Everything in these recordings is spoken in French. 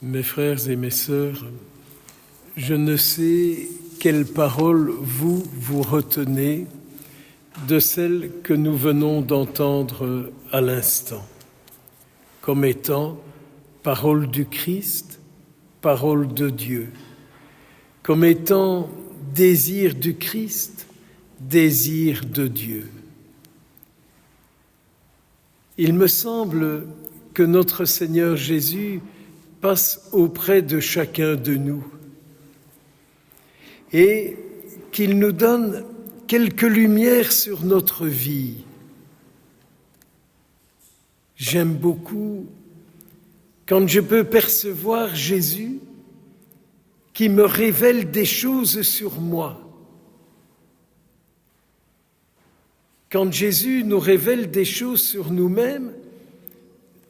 Mes frères et mes sœurs, je ne sais quelles paroles vous retenez de celles que nous venons d'entendre à l'instant, comme étant parole du Christ, parole de Dieu, comme étant désir du Christ, désir de Dieu. Il me semble que notre Seigneur Jésus passe auprès de chacun de nous et qu'il nous donne quelques lumières sur notre vie. J'aime beaucoup quand je peux percevoir Jésus qui me révèle des choses sur moi. Quand Jésus nous révèle des choses sur nous-mêmes,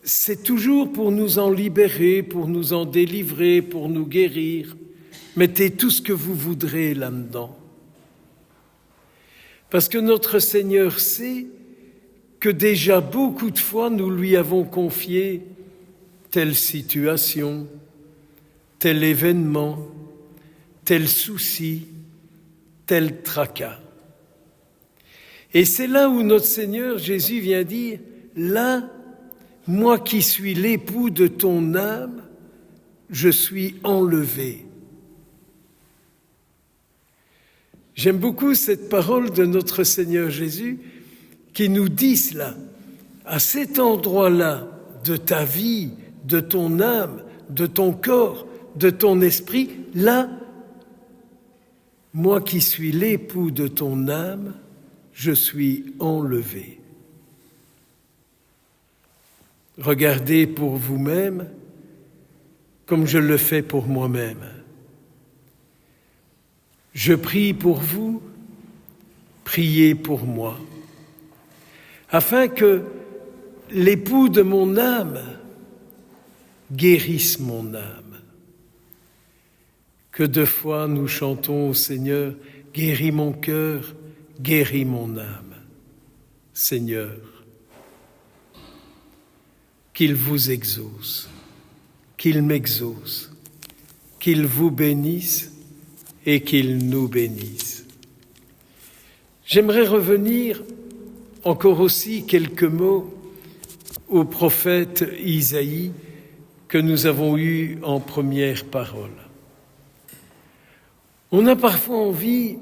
c'est toujours pour nous en libérer, pour nous en délivrer, pour nous guérir. Mettez tout ce que vous voudrez là-dedans. Parce que notre Seigneur sait que déjà beaucoup de fois nous lui avons confié telle situation, tel événement, tel souci, tel tracas. Et c'est là où notre Seigneur Jésus vient dire, là, moi qui suis l'époux de ton âme, je suis enlevé. J'aime beaucoup cette parole de notre Seigneur Jésus qui nous dit cela. À cet endroit-là de ta vie, de ton âme, de ton corps, de ton esprit, là, moi qui suis l'époux de ton âme, je suis enlevé. Regardez pour vous-même comme je le fais pour moi-même. Je prie pour vous, priez pour moi, afin que l'époux de mon âme guérisse mon âme. Que de fois nous chantons au Seigneur, guéris mon cœur, guéris mon âme. Seigneur, qu'il vous exauce, qu'il m'exauce, qu'il vous bénisse et qu'il nous bénisse. J'aimerais revenir encore aussi quelques mots au prophète Isaïe que nous avons eu en première parole. On a parfois envie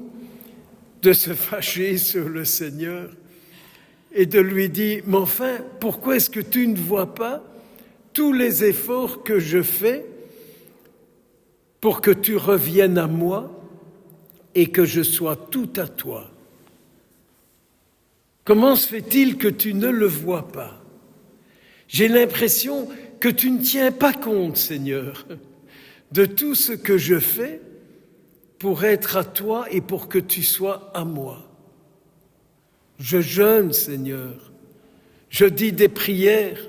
de se fâcher sur le Seigneur et de lui dire « Mais enfin, pourquoi est-ce que tu ne vois pas tous les efforts que je fais pour que tu reviennes à moi et que je sois tout à toi? Comment se fait-il que tu ne le vois pas? J'ai l'impression que tu ne tiens pas compte, Seigneur, de tout ce que je fais pour être à toi et pour que tu sois à moi. Je jeûne, Seigneur, je dis des prières,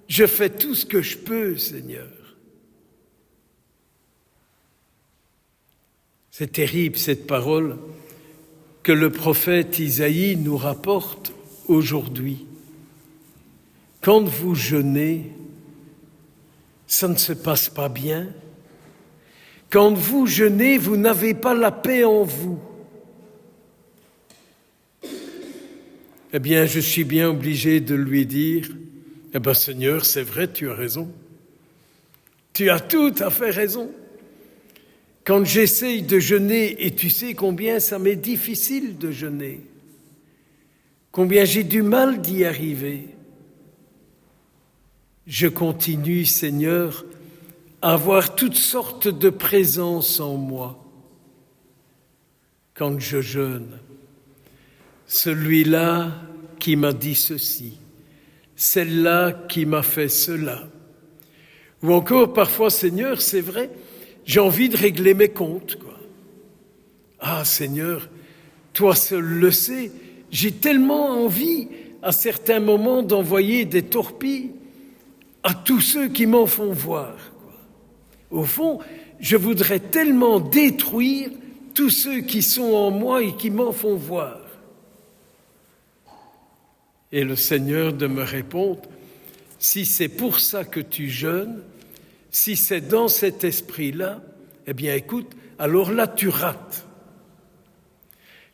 je fais tout ce que je peux, Seigneur. » C'est terrible cette parole que le prophète Isaïe nous rapporte aujourd'hui. Quand vous jeûnez, ça ne se passe pas bien. Quand vous jeûnez, vous n'avez pas la paix en vous. Eh bien, je suis bien obligé de lui dire, « Eh bien, Seigneur, c'est vrai, tu as raison. Tu as tout à fait raison. Quand j'essaye de jeûner, et tu sais combien ça m'est difficile de jeûner, combien j'ai du mal d'y arriver, je continue, Seigneur, à avoir toutes sortes de présences en moi. Quand je jeûne, celui-là qui m'a dit ceci, celle-là qui m'a fait cela. Ou encore, parfois, Seigneur, c'est vrai, j'ai envie de régler mes comptes, quoi. Ah, Seigneur, toi seul le sais, j'ai tellement envie, à certains moments, d'envoyer des torpilles à tous ceux qui m'en font voir, quoi. Au fond, je voudrais tellement détruire tous ceux qui sont en moi et qui m'en font voir. Et le Seigneur de me répondre, si c'est pour ça que tu jeûnes, Si c'est dans cet esprit-là, eh bien écoute, alors là tu rates.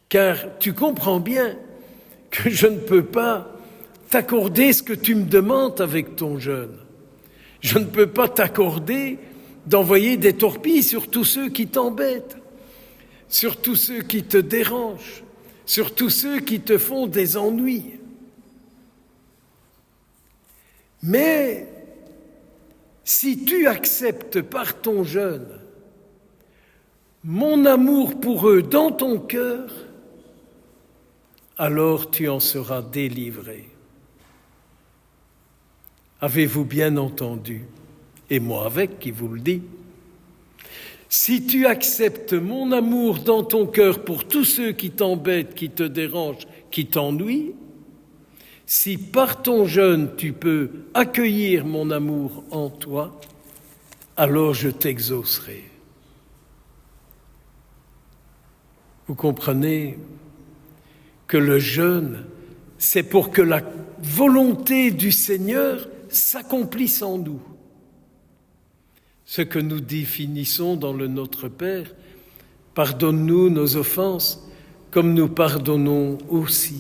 Car tu comprends bien que je ne peux pas t'accorder ce que tu me demandes avec ton jeûne. Je ne peux pas t'accorder d'envoyer des torpilles sur tous ceux qui t'embêtent, sur tous ceux qui te dérangent, sur tous ceux qui te font des ennuis. Mais si tu acceptes par ton jeûne mon amour pour eux dans ton cœur, alors tu en seras délivré. Avez-vous bien entendu? Et moi avec qui vous le dis. Si tu acceptes mon amour dans ton cœur pour tous ceux qui t'embêtent, qui te dérangent, qui t'ennuient, si par ton jeûne tu peux accueillir mon amour en toi, alors je t'exaucerai. Vous comprenez que le jeûne, c'est pour que la volonté du Seigneur s'accomplisse en nous. Ce que nous définissons dans le Notre Père, pardonne-nous nos offenses, comme nous pardonnons aussi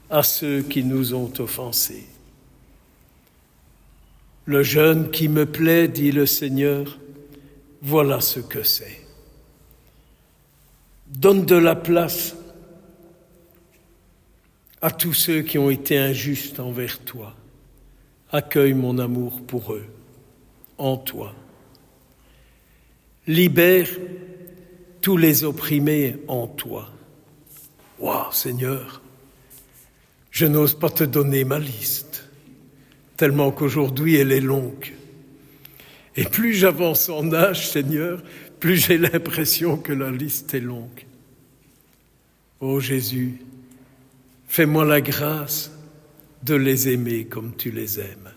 à ceux qui nous ont offensés. Le jeûne qui me plaît, dit le Seigneur, voilà ce que c'est. Donne de la place à tous ceux qui ont été injustes envers toi. Accueille mon amour pour eux, en toi. Libère tous les opprimés en toi. Waouh, Seigneur, je n'ose pas te donner ma liste, tellement qu'aujourd'hui elle est longue. Et plus j'avance en âge, Seigneur, plus j'ai l'impression que la liste est longue. Ô Jésus, fais-moi la grâce de les aimer comme tu les aimes.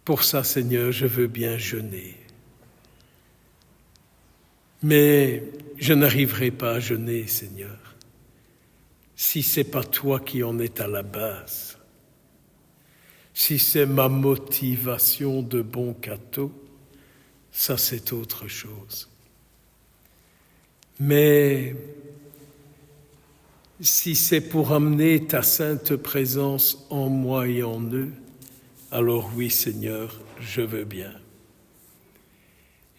Pour ça, Seigneur, je veux bien jeûner. Mais je n'arriverai pas à jeûner, Seigneur, si ce n'est pas toi qui en es à la base. Si c'est ma motivation de bon cateau, ça c'est autre chose. Mais si c'est pour amener ta sainte présence en moi et en eux, alors oui, Seigneur, je veux bien.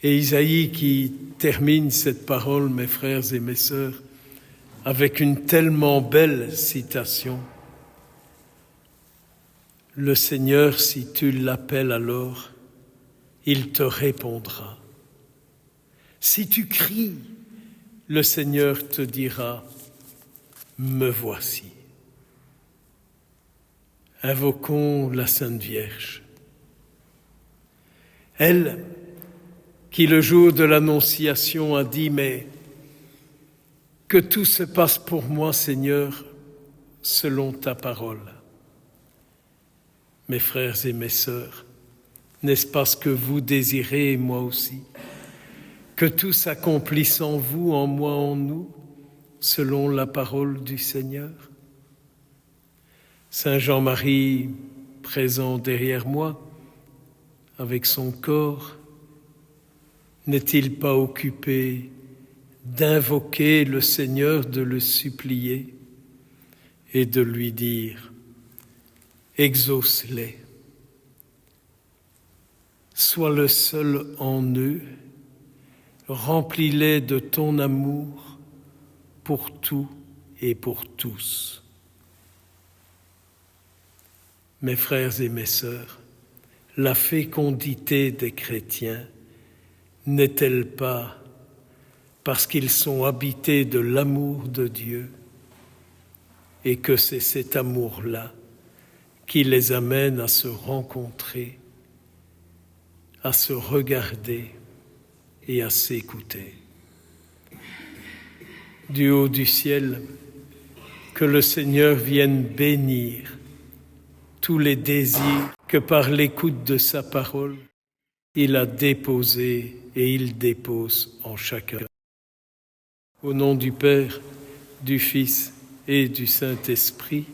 Et Isaïe qui termine cette parole, mes frères et mes sœurs, avec une tellement belle citation. Le Seigneur, si tu l'appelles alors, il te répondra. Si tu cries, le Seigneur te dira, me voici. Invoquons la Sainte Vierge. Elle, qui le jour de l'Annonciation a dit, mais que tout se passe pour moi, Seigneur, selon ta parole. Mes frères et mes sœurs, n'est-ce pas ce que vous désirez, et moi aussi, que tout s'accomplisse en vous, en moi, en nous, selon la parole du Seigneur? Saint Jean-Marie, présent derrière moi, avec son corps, n'est-il pas occupé d'invoquer le Seigneur, de le supplier et de lui dire « Exauce-les, sois le seul en eux, remplis-les de ton amour pour tout et pour tous. » Mes frères et mes sœurs, la fécondité des chrétiens n'est-elle pas parce qu'ils sont habités de l'amour de Dieu et que c'est cet amour-là qui les amène à se rencontrer, à se regarder et à s'écouter. Du haut du ciel, que le Seigneur vienne bénir tous les désirs que par l'écoute de sa parole, il a déposés et il dépose en chacun. Au nom du Père, du Fils et du Saint-Esprit,